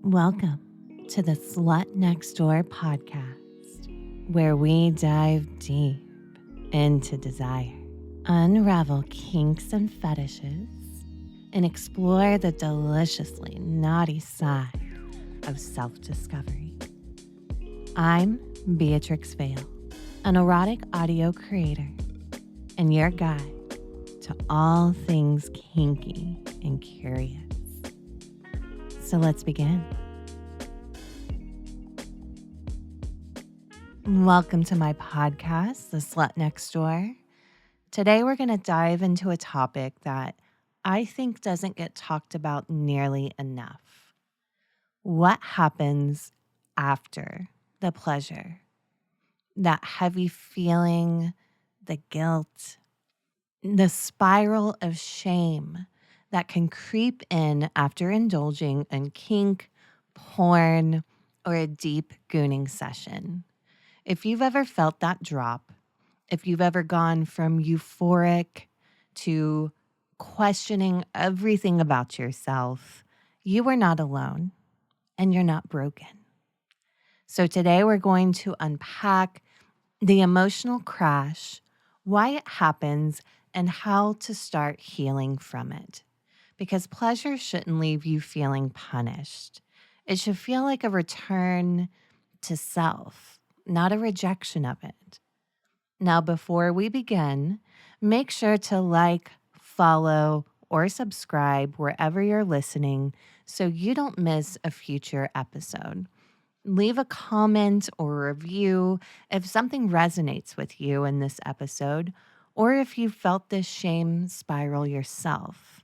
Welcome to the Slut Next Door podcast, where we dive deep into desire, unravel kinks and fetishes, and explore the deliciously naughty side of self-discovery. I'm Beatrix Vale, an erotic audio creator, and your guide to all things kinky and curious. So let's begin. Welcome to my podcast, The Slut Next Door. Today we're going to dive into a topic that I think doesn't get talked about nearly enough. What happens after the pleasure? That heavy feeling, the guilt, the spiral of shame that can creep in after indulging in kink, porn, or a deep gooning session. If you've ever felt that drop, if you've ever gone from euphoric to questioning everything about yourself, you are not alone and you're not broken. So today we're going to unpack the emotional crash, why it happens, and how to start healing from it. Because pleasure shouldn't leave you feeling punished. It should feel like a return to self, not a rejection of it. Now, before we begin, make sure to like, follow, or subscribe wherever you're listening so you don't miss a future episode. Leave a comment or review if something resonates with you in this episode, or if you felt this shame spiral yourself.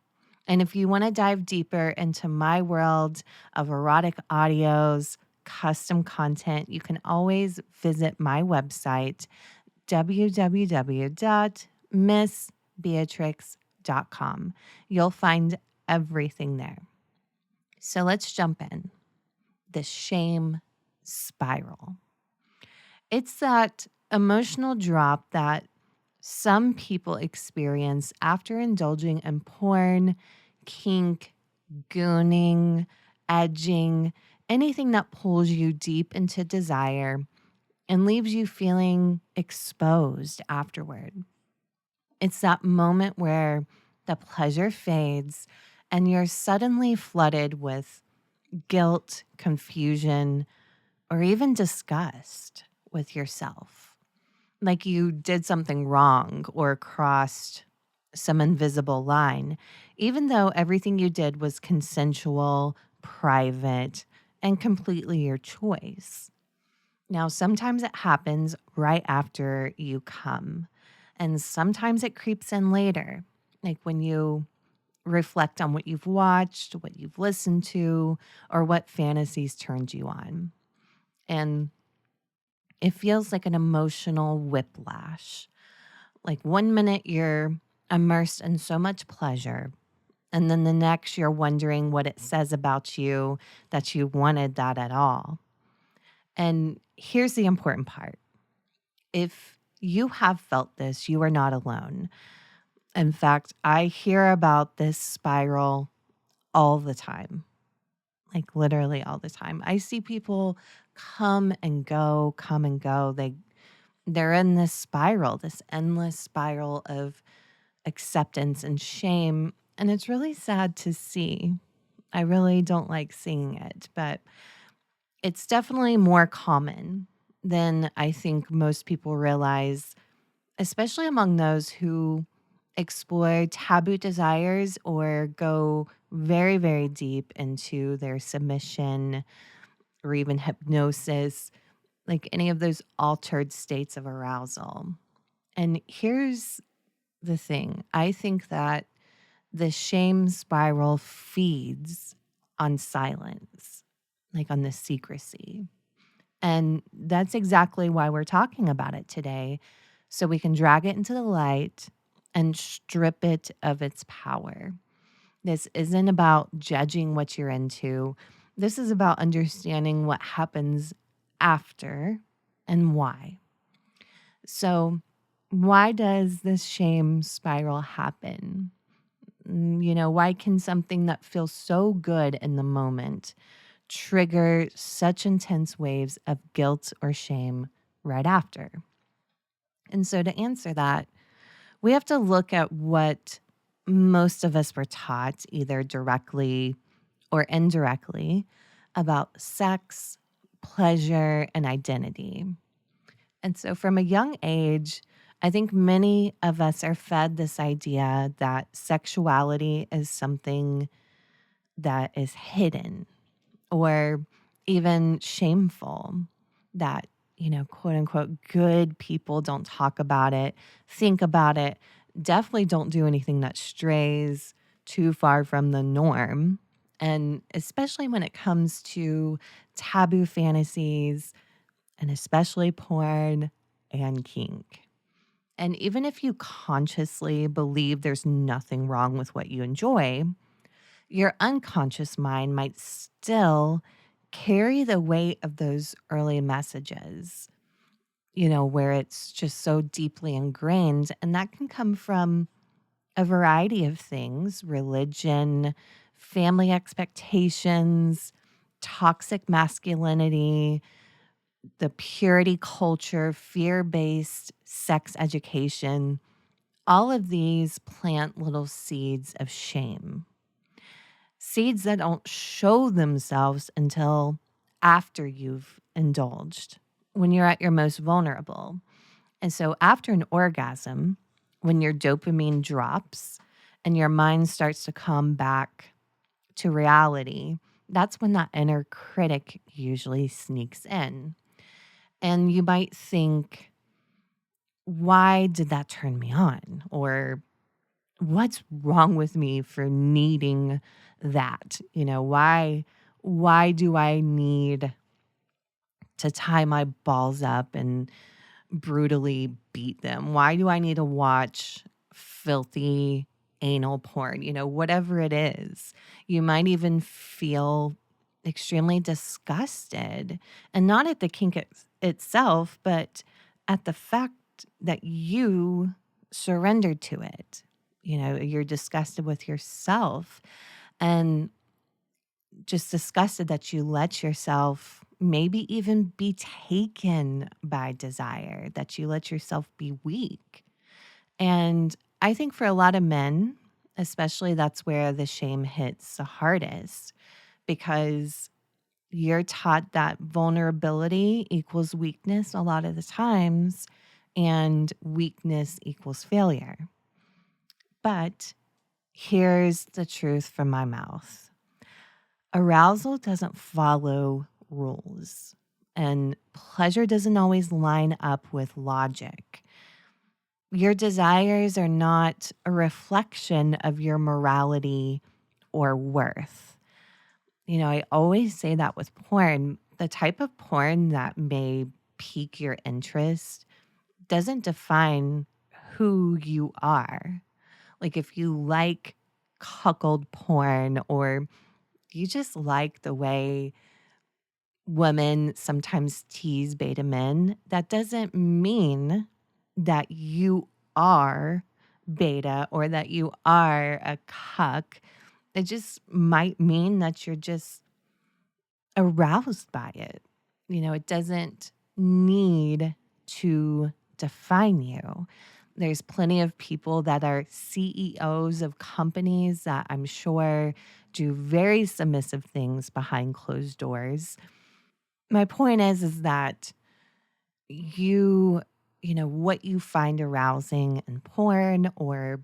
And if you want to dive deeper into my world of erotic audios, custom content, you can always visit my website, www.missbeatrix.com. You'll find everything there. So let's jump in. The shame spiral. It's that emotional drop that some people experience after indulging in porn, kink, gooning, edging, anything that pulls you deep into desire and leaves you feeling exposed afterward. It's that moment where the pleasure fades and you're suddenly flooded with guilt, confusion, or even disgust with yourself. Like you did something wrong or crossed some invisible line, even though everything you did was consensual, private, and completely your choice. Now, sometimes it happens right after you come, and sometimes it creeps in later, like when you reflect on what you've watched, what you've listened to, or what fantasies turned you on. And it feels like an emotional whiplash. Like 1 minute you're immersed in so much pleasure, and then the next you're wondering what it says about you that you wanted that at all. And here's the important part. If you have felt this, you are not alone. In fact, I hear about this spiral all the time, like literally all the time. I see people come and go, come and go. They're in this spiral, this endless spiral of acceptance and shame. And it's really sad to see. I really don't like seeing it, but it's definitely more common than I think most people realize, especially among those who explore taboo desires or go very, very deep into their submission or even hypnosis, like any of those altered states of arousal. And here's the thing. I think that the shame spiral feeds on silence, like on the secrecy. And that's exactly why we're talking about it today, so we can drag it into the light and strip it of its power. This isn't about judging what you're into. This is about understanding what happens after and why. So, why does this shame spiral happen? Why can something that feels so good in the moment trigger such intense waves of guilt or shame right after? And so, to answer that, we have to look at what most of us were taught, either directly or indirectly, about sex, pleasure, and identity. And so, from a young age, I think many of us are fed this idea that sexuality is something that is hidden or even shameful, that, quote unquote, good people don't talk about it, think about it, definitely don't do anything that strays too far from the norm. And especially when it comes to taboo fantasies, and especially porn and kink. And even if you consciously believe there's nothing wrong with what you enjoy, your unconscious mind might still carry the weight of those early messages, where it's just so deeply ingrained. And that can come from a variety of things: religion, family expectations, toxic masculinity, the purity culture, fear based sex education. All of these plant little seeds of shame, seeds that don't show themselves until after you've indulged, when you're at your most vulnerable. And so, after an orgasm, when your dopamine drops and your mind starts to come back to reality, that's when that inner critic usually sneaks in. And you might think, why did that turn me on? Or what's wrong with me for needing that? Why do I need to tie my balls up and brutally beat them? Why do I need to watch filthy anal porn? Whatever it is. You might even feel extremely disgusted, and not at the kink itself, but at the fact that you surrendered to it. You're disgusted with yourself, and just disgusted that you let yourself maybe even be taken by desire, that you let yourself be weak. And I think for a lot of men, especially, that's where the shame hits the hardest, because you're taught that vulnerability equals weakness a lot of the times, and weakness equals failure. But here's the truth from my mouth: arousal doesn't follow rules, and pleasure doesn't always line up with logic. Your desires are not a reflection of your morality or worth. I always say that with porn, the type of porn that may pique your interest doesn't define who you are. Like, if you like cuckold porn, or you just like the way women sometimes tease beta men, that doesn't mean that you are beta or that you are a cuck. It just might mean that you're just aroused by it. It doesn't need to define you. There's plenty of people that are CEOs of companies that I'm sure do very submissive things behind closed doors. My point is that you, what you find arousing in porn, or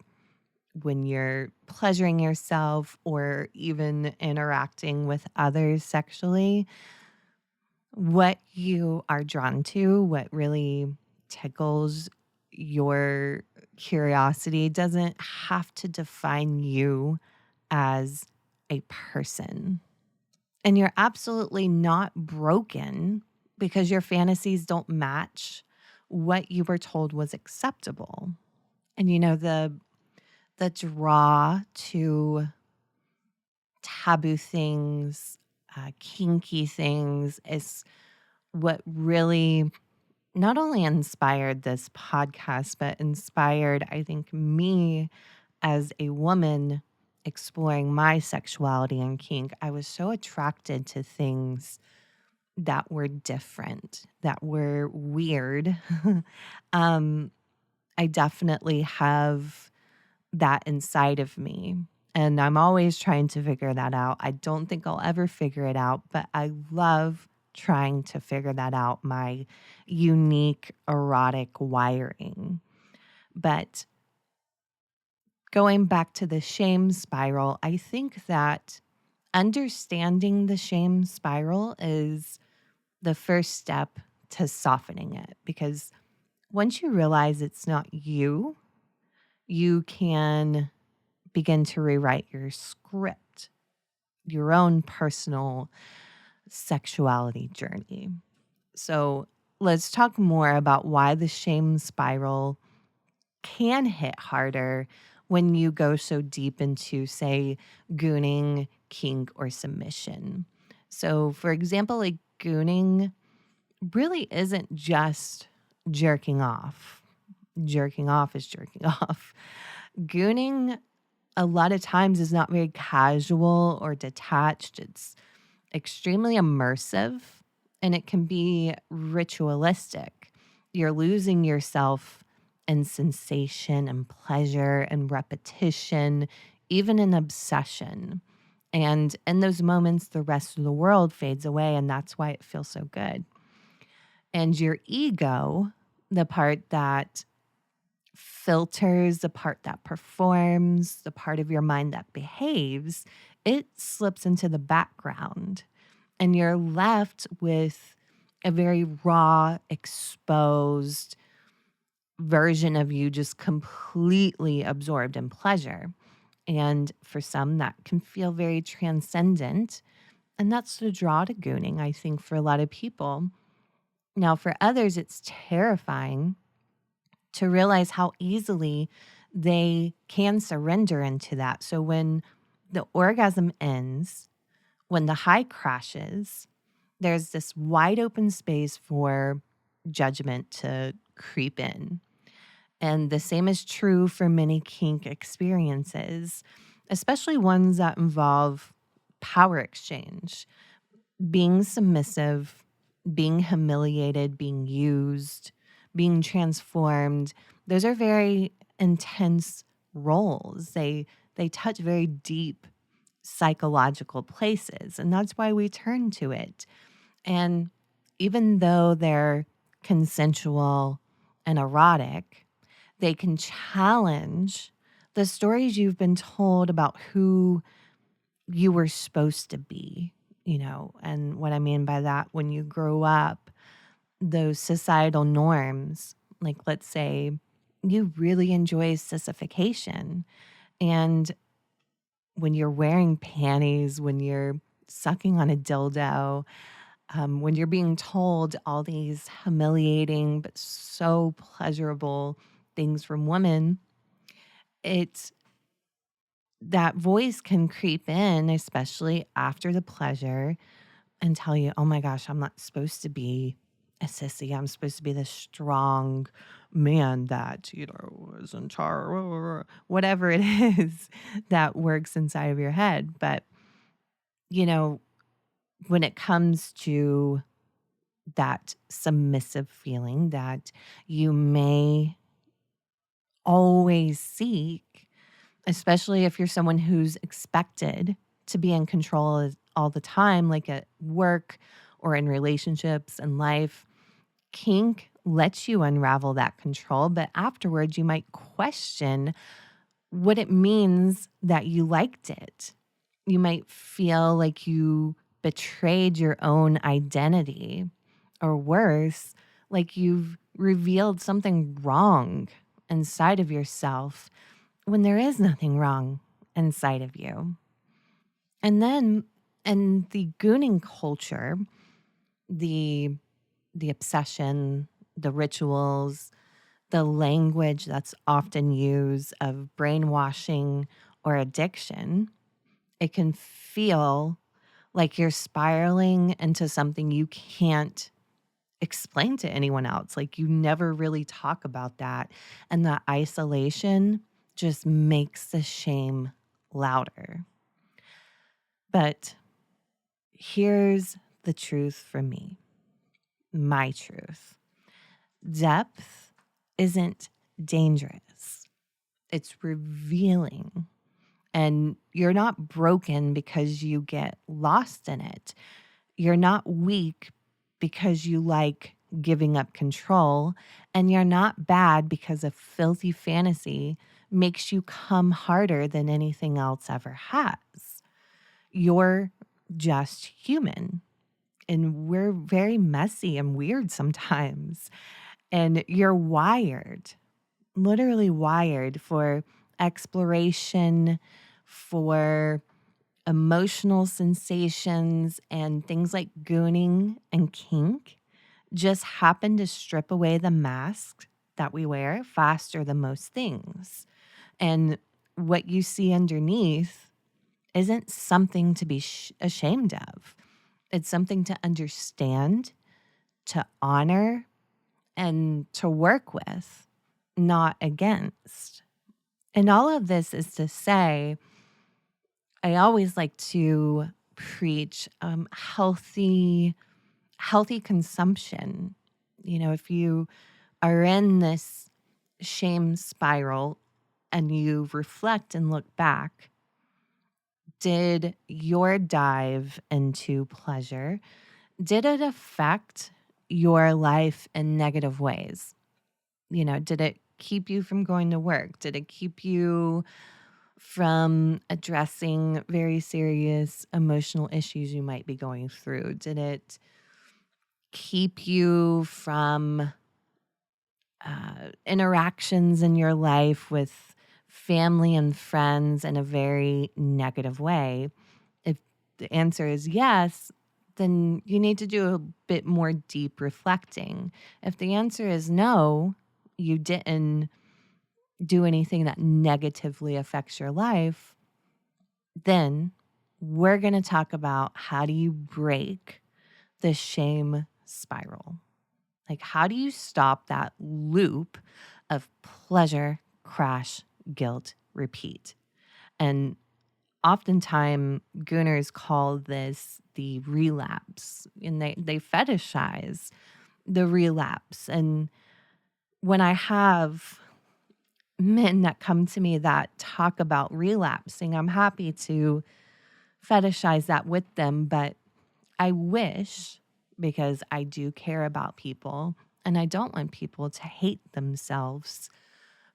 when you're pleasuring yourself, or even interacting with others sexually, what you are drawn to, what really tickles your curiosity, doesn't have to define you as a person. And you're absolutely not broken because your fantasies don't match what you were told was acceptable. And the draw to taboo things, kinky things, is what really not only inspired this podcast, but inspired, I think, me as a woman exploring my sexuality and kink, I was so attracted to things that were different, that were weird. um, I definitely have that inside of me. And I'm always trying to figure that out. I don't think I'll ever figure it out, but I love trying to figure that out, my unique erotic wiring. But going back to the shame spiral, I think that understanding the shame spiral is the first step to softening it, because once you realize it's not you, you can begin to rewrite your script, your own personal sexuality journey. So let's talk more about why the shame spiral can hit harder when you go so deep into, say, gooning, kink, or submission. So, for example, like gooning really isn't just jerking off. Jerking off is jerking off. Gooning a lot of times is not very casual or detached. It's extremely immersive and it can be ritualistic. You're losing yourself in sensation and pleasure and repetition, even in obsession. And in those moments, the rest of the world fades away, and that's why it feels so good. And your ego, the part that filters, the part that performs, the part of your mind that behaves, it slips into the background. And you're left with a very raw, exposed version of you just completely absorbed in pleasure. And for some, that can feel very transcendent. And that's the draw to gooning, I think, for a lot of people. Now, for others, it's terrifying to realize how easily they can surrender into that. So when the orgasm ends, when the high crashes, there's this wide open space for judgment to creep in. And the same is true for many kink experiences, especially ones that involve power exchange, being submissive, being humiliated, being used, being transformed. Those are very intense roles. They touch very deep psychological places, and that's why we turn to it. And even though they're consensual and erotic, they can challenge the stories you've been told about who you were supposed to be, you know. And what I mean by that, when you grow up, those societal norms, like let's say you really enjoy sissification. And when you're wearing panties, when you're sucking on a dildo, when you're being told all these humiliating but so pleasurable things from women, it's that voice can creep in, especially after the pleasure, and tell you, oh my gosh, I'm not supposed to be a sissy. I'm supposed to be the strong man that, you know, is in charge, whatever it is that works inside of your head. But, you know, when it comes to that submissive feeling that you may always seek, especially if you're someone who's expected to be in control all the time, like at work or in relationships and life, kink lets you unravel that control. But afterwards, you might question what it means that you liked it. You might feel like you betrayed your own identity, or worse, like you've revealed something wrong inside of yourself when there is nothing wrong inside of you. And then in the gooning culture, the obsession, the rituals, the language that's often used of brainwashing or addiction, it can feel like you're spiraling into something you can't explain to anyone else. Like you never really talk about that. And the isolation just makes the shame louder. But here's the truth for me, my truth. Depth isn't dangerous. It's revealing. And you're not broken because you get lost in it. You're not weak because you like giving up control. And you're not bad because a filthy fantasy makes you come harder than anything else ever has. You're just human. And we're very messy and weird sometimes. And you're wired, literally wired for exploration, for emotional sensations, and things like gooning and kink just happen to strip away the mask that we wear faster than most things. And what you see underneath isn't something to be ashamed of. It's something to understand, to honor, and to work with, not against. And all of this is to say, I always like to preach healthy consumption. If you are in this shame spiral and you reflect and look back, did your dive into pleasure, did it affect your life in negative ways? Did it keep you from going to work? Did it keep you from addressing very serious emotional issues you might be going through? Did it keep you from interactions in your life with family and friends in a very negative way? If the answer is yes, then you need to do a bit more deep reflecting. If the answer is no, you didn't do anything that negatively affects your life, then we're going to talk about how do you break the shame spiral? Like, how do you stop that loop of pleasure, crash, guilt, repeat? And oftentimes, gooners call this the relapse, and they fetishize the relapse. And when I have men that come to me that talk about relapsing, I'm happy to fetishize that with them. But I wish, because I do care about people and I don't want people to hate themselves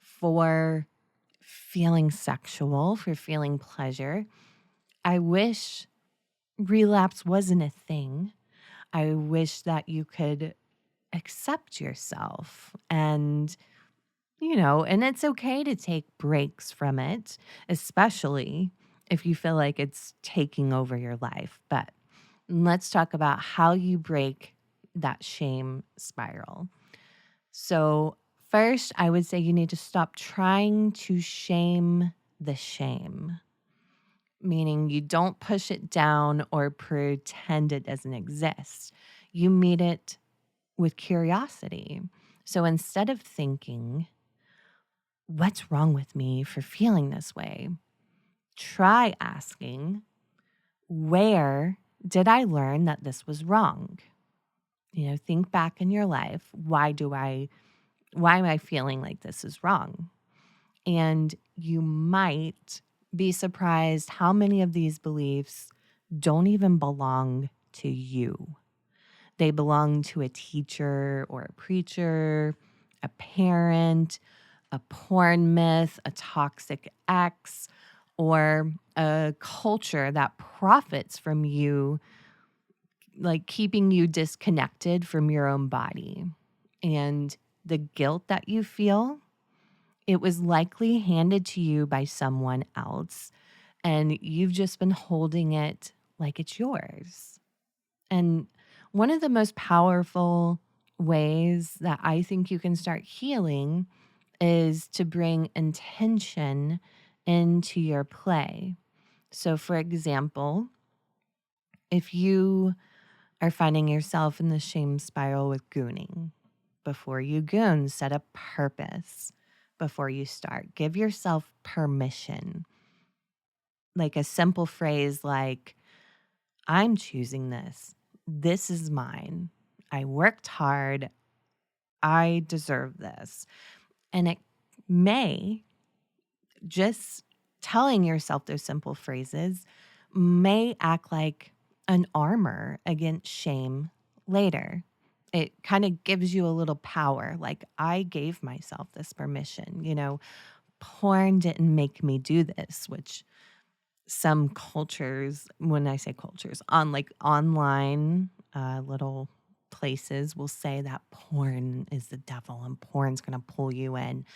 for feeling sexual, for feeling pleasure, I wish relapse wasn't a thing. I wish that you could accept yourself and it's okay to take breaks from it, especially if you feel like it's taking over your life. But let's talk about how you break that shame spiral. So, first, I would say you need to stop trying to shame the shame, meaning you don't push it down or pretend it doesn't exist. You meet it with curiosity. So instead of thinking, what's wrong with me for feeling this way? Try asking, where did I learn that this was wrong? Think back in your life. Why am I feeling like this is wrong? And you might be surprised how many of these beliefs don't even belong to you. They belong to a teacher or a preacher, a parent, a porn myth, a toxic ex, or a culture that profits from you, like keeping you disconnected from your own body. And the guilt that you feel, it was likely handed to you by someone else, and you've just been holding it like it's yours. And one of the most powerful ways that I think you can start healing is to bring intention into your play. So, for example, if you are finding yourself in the shame spiral with gooning, before you goon, set a purpose before you start. Give yourself permission. Like a simple phrase like, I'm choosing this. This is mine. I worked hard. I deserve this. And it may just telling yourself those simple phrases may act like an armor against shame later. It kind of gives you a little power. Like, I gave myself this permission. Porn didn't make me do this, which some cultures, when I say cultures, on like online little places will say that porn is the devil and porn's going to pull you in.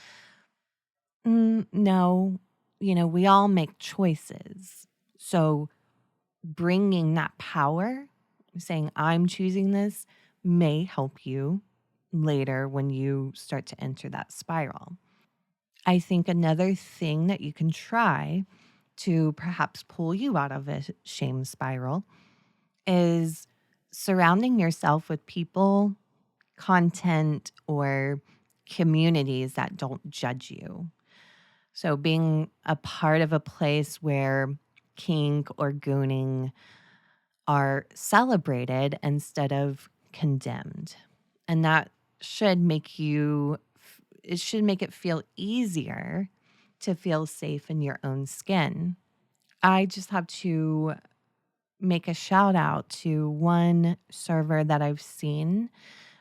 No, we all make choices. So bringing that power, saying, I'm choosing this, may help you later when you start to enter that spiral. I think another thing that you can try to perhaps pull you out of a shame spiral is surrounding yourself with people, content, or communities that don't judge you. So being a part of a place where kink or gooning are celebrated instead of condemned. And that should make it should make it feel easier to feel safe in your own skin. I just have to make a shout out to one server that I've seen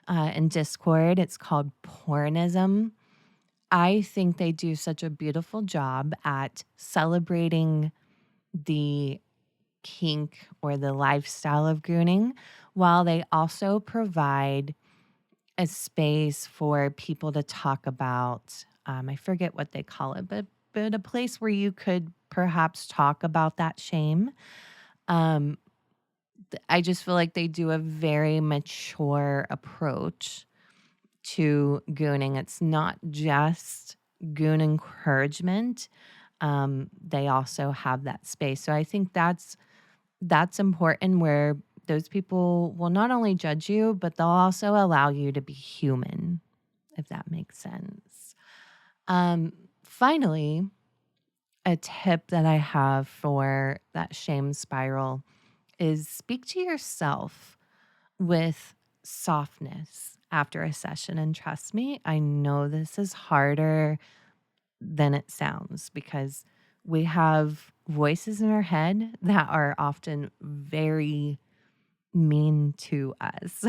in Discord. It's called Pornism. I think they do such a beautiful job at celebrating the kink or the lifestyle of gooning, while they also provide a space for people to talk about. I forget what they call it, but a place where you could perhaps talk about that shame. Um, I just feel like they do a very mature approach to gooning. It's not just goon encouragement. They also have that space. So I think that's important, where those people will not only judge you, but they'll also allow you to be human, if that makes sense. Finally, a tip that I have for that shame spiral is speak to yourself with softness after a session. And trust me, I know this is harder than it sounds, because we have voices in our head that are often very mean to us.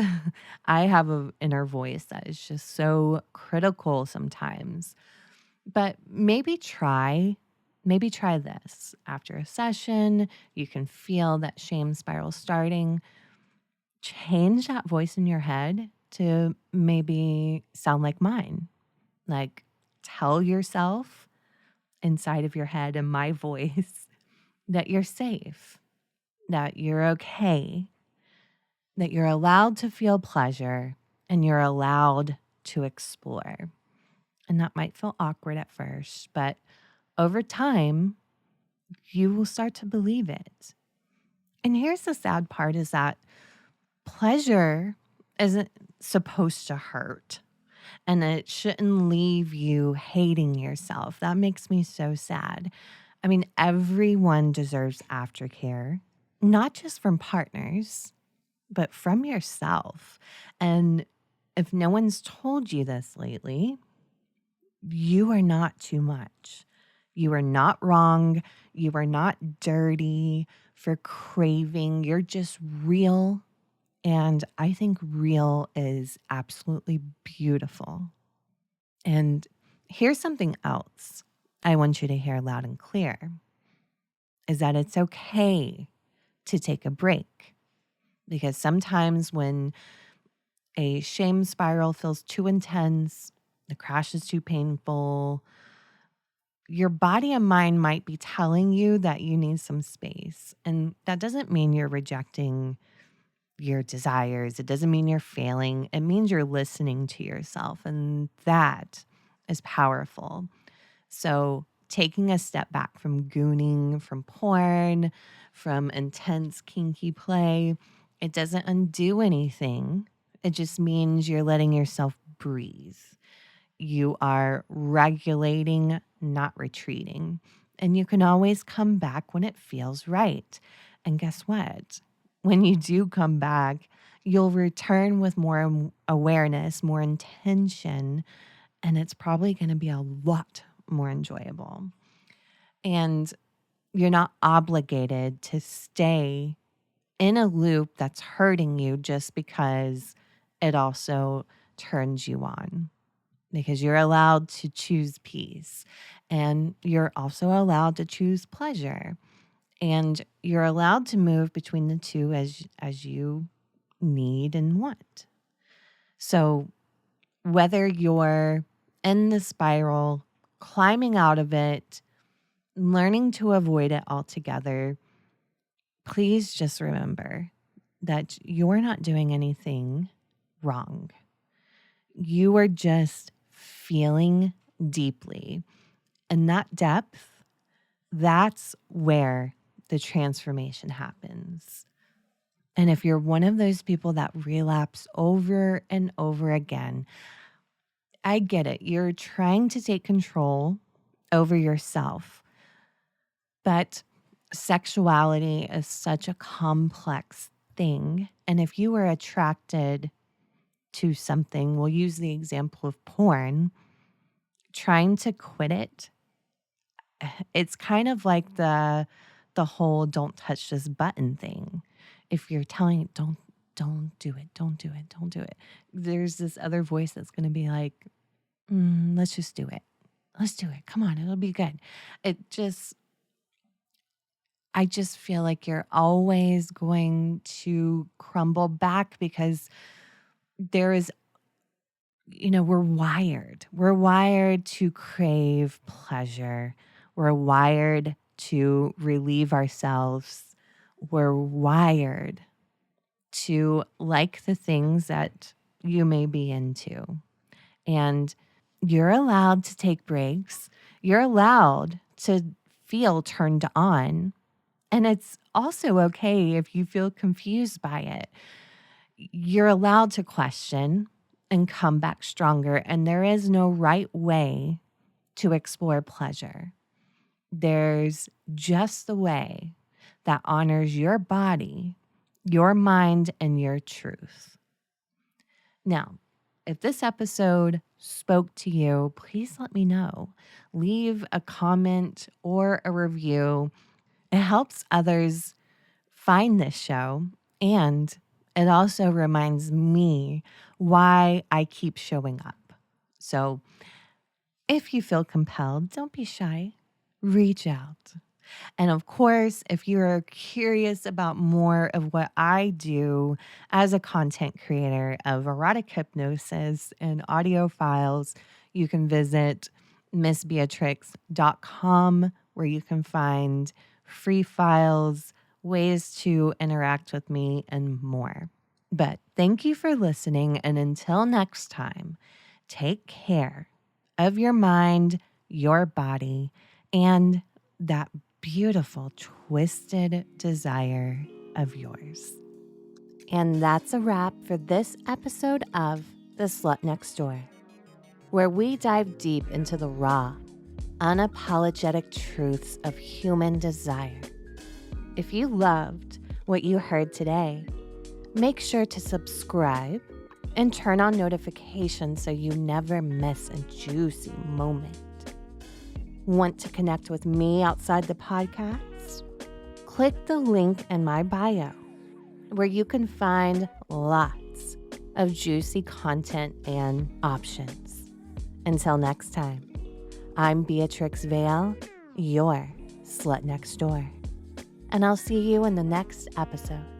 I have an inner voice that is just so critical sometimes. But maybe try this after a session. You can feel that shame spiral starting. Change that voice in your head to maybe sound like mine. Like, tell yourself inside of your head in my voice that you're safe, that you're okay, that you're allowed to feel pleasure, and you're allowed to explore. And that might feel awkward at first, but over time, you will start to believe it. And here's the sad part, is that pleasure isn't supposed to hurt, and it shouldn't leave you hating yourself. That makes me so sad. I mean, everyone deserves aftercare, not just from partners, but from yourself. And if no one's told you this lately, you are not too much. You are not wrong. You are not dirty for craving. You're just real. And I think real is absolutely beautiful. And here's something else I want you to hear loud and clear, is that it's okay to take a break. Because sometimes when a shame spiral feels too intense, the crash is too painful, your body and mind might be telling you that you need some space. And that doesn't mean you're rejecting your desires. It doesn't mean you're failing. It means you're listening to yourself. And that is powerful. So taking a step back from gooning, from porn, from intense kinky play, it doesn't undo anything. It just means you're letting yourself breathe. You are regulating, not retreating. and you can always come back when it feels right. And guess what? When you do come back, you'll return with more awareness, more intention, and it's probably going to be a lot more enjoyable. And you're not obligated to stay in a loop that's hurting you just because it also turns you on. Because you're allowed to choose peace, and you're also allowed to choose pleasure, and you're allowed to move between the two as you need and want. So whether you're in the spiral, climbing out of it, learning to avoid it altogether, please just remember that you're not doing anything wrong. You are just feeling deeply. And that depth, that's where the transformation happens. And if you're one of those people that relapse over and over again, I get it. You're trying to take control over yourself. But sexuality is such a complex thing. And if you were attracted to something, we'll use the example of porn, trying to quit it, it's kind of like the whole don't touch this button thing. If you're telling it, don't do it, don't do it, don't do it, there's this other voice that's going to be like, let's just do it. Let's do it. Come on, it'll be good. I just feel like you're always going to crumble back because there is, we're wired. We're wired to crave pleasure. We're wired to relieve ourselves. We're wired to like the things that you may be into. And you're allowed to take breaks. You're allowed to feel turned on. And it's also okay if you feel confused by it. You're allowed to question and come back stronger. And there is no right way to explore pleasure. There's just the way that honors your body, your mind, and your truth. Now, if this episode spoke to you, please let me know. Leave a comment or a review. It helps others find this show, and it also reminds me why I keep showing up. So if you feel compelled, don't be shy. Reach out. And of course, if you're curious about more of what I do as a content creator of erotic hypnosis and audio files, you can visit missbeatrix.com, where you can find free files, ways to interact with me, and more. But thank you for listening. And until next time, take care of your mind, your body, and that beautiful, twisted desire of yours. And that's a wrap for this episode of The Slut Next Door, where we dive deep into the raw, unapologetic truths of human desire. If you loved what you heard today, make sure to subscribe and turn on notifications so you never miss a juicy moment. Want to connect with me outside the podcast? Click the link in my bio, where you can find lots of juicy content and options. Until next time, I'm Beatrix Vale, your Slut Next Door, and I'll see you in the next episode.